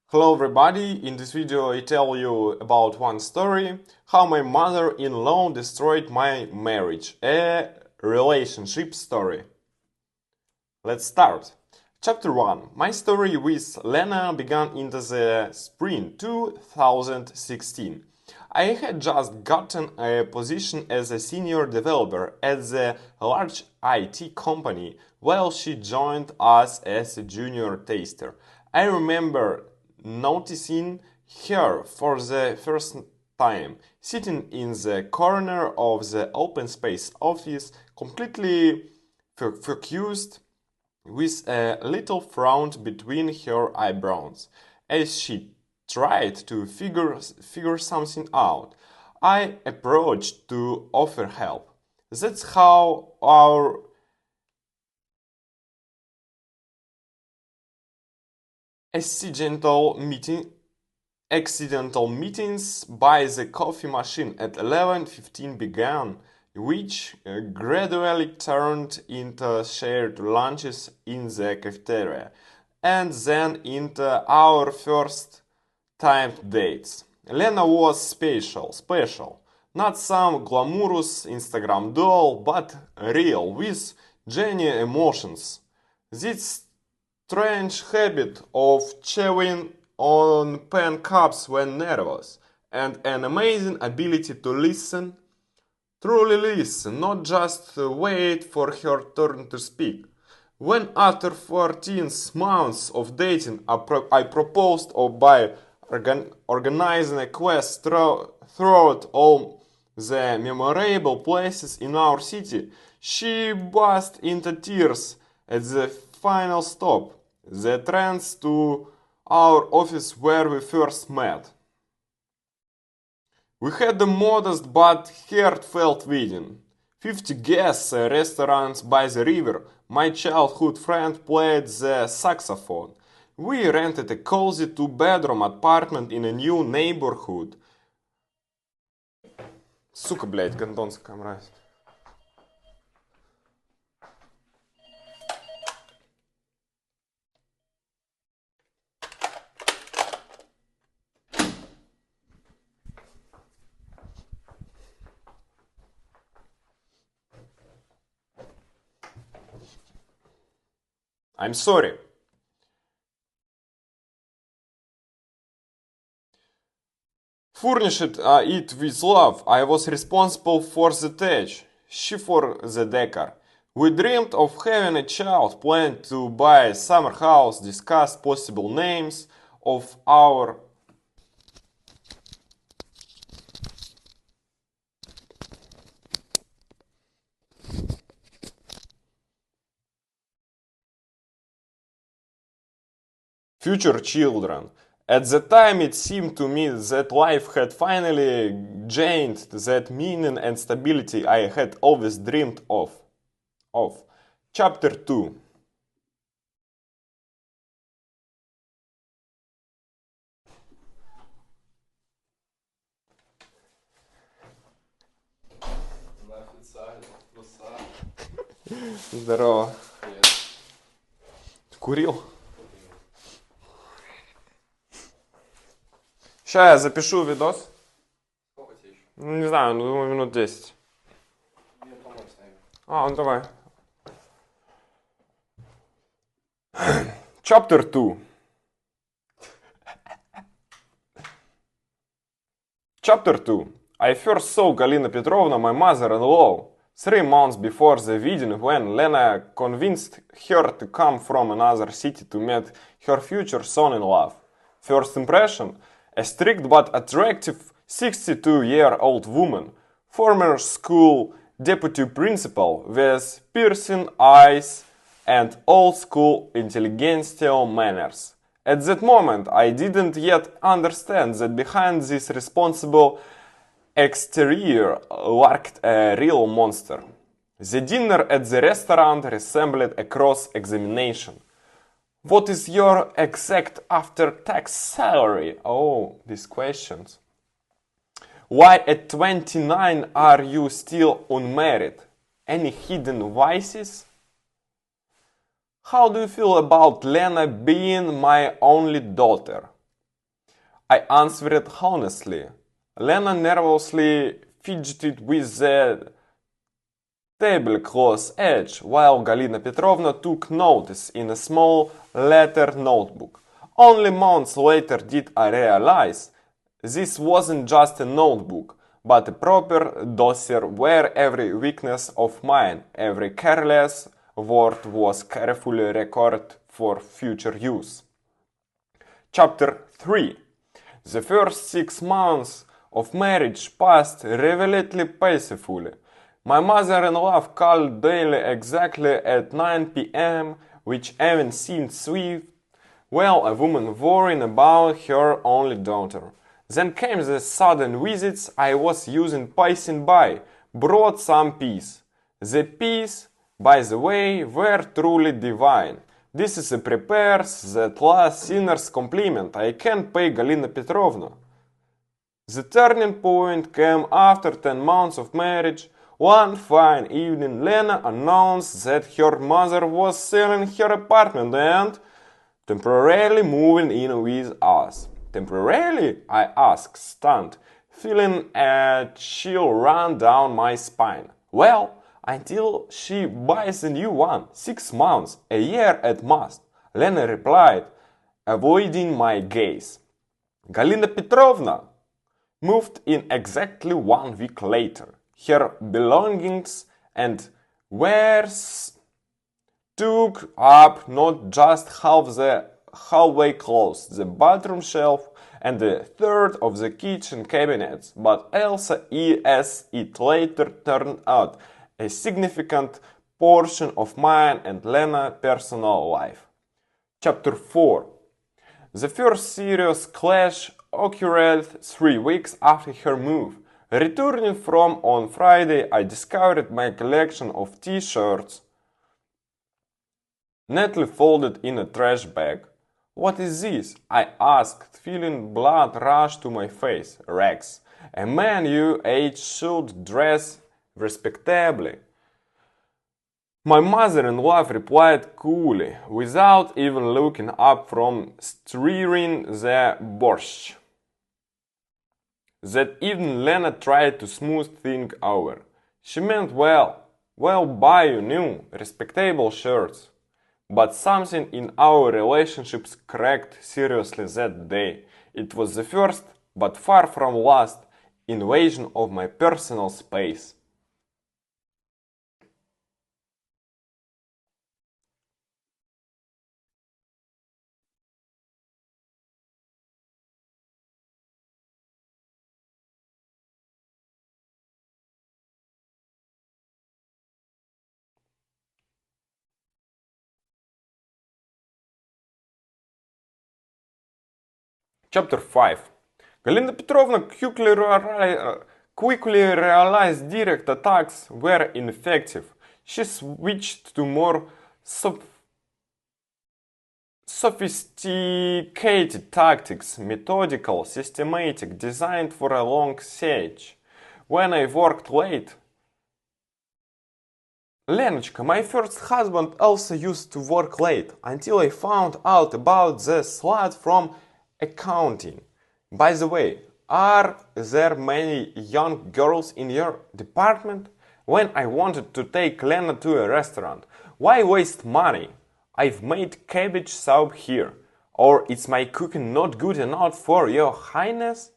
Hello everybody, in this video I tell you about one story, how my mother-in-law destroyed my marriage, a relationship story. Let's start. Chapter 1. My story with Lena began in the spring 2016. I had just gotten a position as a senior developer at the large IT company while she joined us as a junior tester. I remember noticing her for the first time, sitting in the corner of the open space office, completely focused, with a little frown between her eyebrows, as she tried to figure something out. I approached to offer help. That's how our accidental meetings by the coffee machine at 11:15 began, which gradually turned into shared lunches in the cafeteria, and then into our first timed dates. Lena was special. Not some glamorous Instagram doll, but real, with genuine emotions. This strange habit of chewing on pen cups when nervous, and an amazing ability to listen, truly listen, not just wait for her turn to speak. When after 14 months of dating I proposed by organizing a quest throughout all the memorable places in our city, she burst into tears at the final stop, the trance to our office where we first met. We had a modest but heartfelt wedding. 50 guests, a restaurant by the river. My childhood friend played the saxophone. We rented a cozy two-bedroom apartment in a new neighborhood. Сука, блядь, гондонская мразь. I'm sorry. Furnished it with love, I was responsible for the touch, she for the decor. We dreamed of having a child, planned to buy a summer house, discussed possible names of our future children. At the time it seemed to me that life had finally gained that meaning and stability I had always dreamed of. Chapter 2. Здорово. Курил? Сейчас я запишу видос. Сколько тебе еще? Ну, не знаю, думаю, минут 10. Я помочь ставим. Ну давай. Chapter 2. Chapter 2. I first saw Galina Petrovna, my mother-in-law, 3 months before the wedding, when Lena convinced her to come from another city to meet her future son-in-law. First impression: a strict but attractive 62-year-old woman, former school deputy principal with piercing eyes and old-school intelligentsia manners. At that moment, I didn't yet understand that behind this responsible exterior lurked a real monster. The dinner at the restaurant resembled a cross-examination. What is your exact after-tax salary? Oh, these questions. Why at 29 are you still unmarried? Any hidden vices? How do you feel about Lena being my only daughter? I answered honestly. Lena nervously fidgeted with the tablecloth edge, while Galina Petrovna took notice in a small letter notebook. Only months later did I realize this wasn't just a notebook, but a proper dossier where every weakness of mine, every careless word was carefully recorded for future use. Chapter 3. The first 6 months of marriage passed revelatedly peacefully. My mother-in-law called daily exactly at 9 p.m., which even seemed sweet, while a woman worrying about her only daughter. Then came the sudden visits I was using passing by, brought some peace. The peace, by the way, were truly divine. This is a prepares that last sinner's compliment I can pay Galina Petrovna. The turning point came after 10 months of marriage. One fine evening, Lena announced that her mother was selling her apartment and temporarily moving in with us. Temporarily? I asked, stunned, feeling a chill run down my spine. Well, until she buys a new one, 6 months, a year at most, Lena replied, avoiding my gaze. Galina Petrovna moved in exactly 1 week later. Her belongings and wares took up not just half the hallway closet, the bathroom shelf, and a third of the kitchen cabinets, but also, as it later turned out, a significant portion of mine and Lena's personal life. Chapter 4. The first serious clash occurred 3 weeks after her move. Returning from on Friday, I discovered my collection of t-shirts neatly folded in a trash bag. What is this? I asked, feeling blood rush to my face. Rags. A man your age should dress respectably. My mother-in-law replied coolly, without even looking up from stirring the borscht. That evening Lena tried to smooth things over. She meant well buy you new, respectable shirts. But something in our relationships cracked seriously that day. It was the first, but far from last, invasion of my personal space. Chapter 5. Galina Petrovna quickly realized direct attacks were ineffective. She switched to more sophisticated tactics, methodical, systematic, designed for a long siege. When I worked late, Lenочka, my first husband, also used to work late until I found out about the slut from accounting. By the way, are there many young girls in your department? When I wanted to take Lena to a restaurant, why waste money? I've made cabbage soup here. Or is my cooking not good enough for your highness?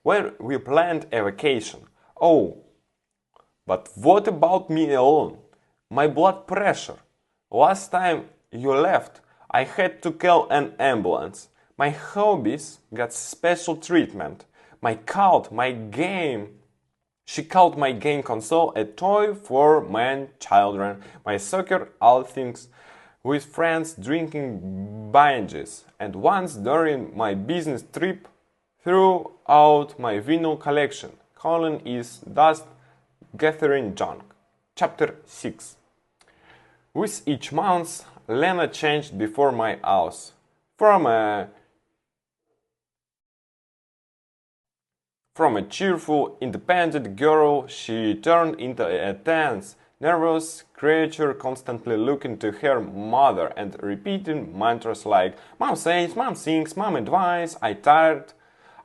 When we planned a vacation. Oh, but what about me alone? My blood pressure. Last time you left, I had to call an ambulance. My hobbies got special treatment. She called my game console a toy for men children. My soccer outings with friends drinking binges. And once during my business trip, threw out my vinyl collection. Colin is dust gathering junk. Chapter 6. With each month, Lena changed before my eyes. From a cheerful, independent girl, she turned into a tense, nervous creature constantly looking to her mother and repeating mantras like "Mom says, Mom sings, Mom advises." I tired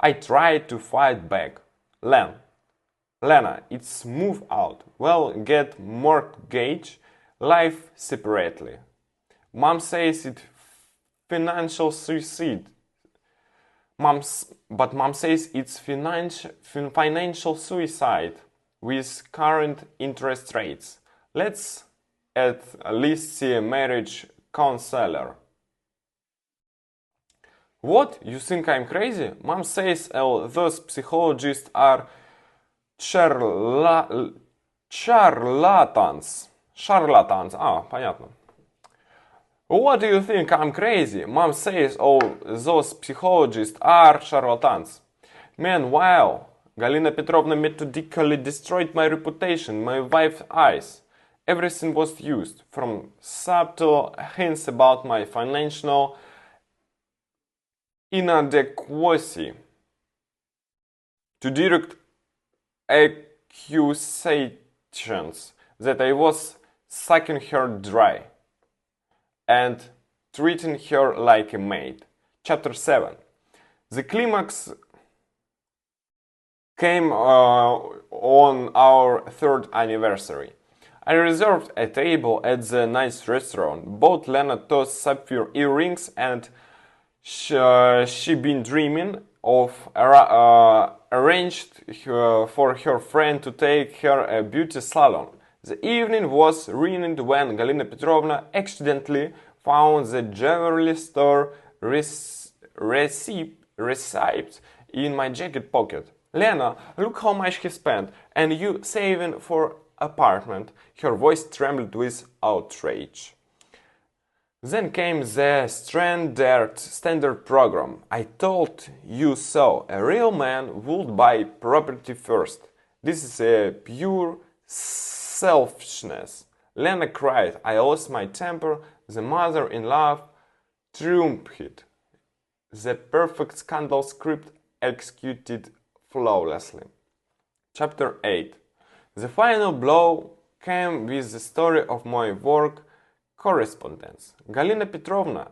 I tried to fight back. Lena, it's move out. Well, get mortgage, life separately. Mom says it financial suicide. But mom says it's financial suicide with current interest rates. Let's at least see a marriage counselor. What? You think I'm crazy? Mom says those psychologists are charlatans. Charlatans. Понятно. What do you think? I'm crazy? Mom says those psychologists are charlatans. Meanwhile, Galina Petrovna methodically destroyed my reputation, my wife's eyes. Everything was used, from subtle hints about my financial inadequacy to direct accusations that I was sucking her dry and treating her like a maid. Chapter 7. The climax came on our third anniversary. I reserved a table at the nice restaurant, bought Lena those sapphire earrings, and she been dreaming of arranged for her friend to take her a beauty salon. The evening was ruined when Galina Petrovna accidentally found the jewelry store receipt in my jacket pocket. Lena, look how much he spent, and you saving for apartment. Her voice trembled with outrage. Then came the standard program. I told you so. A real man would buy property first. This is a pure selfishness. Lena cried. I lost my temper. The mother-in-law triumphed. The perfect scandal script executed flawlessly. Chapter 8. The final blow came with the story of my work correspondence. Galina Petrovna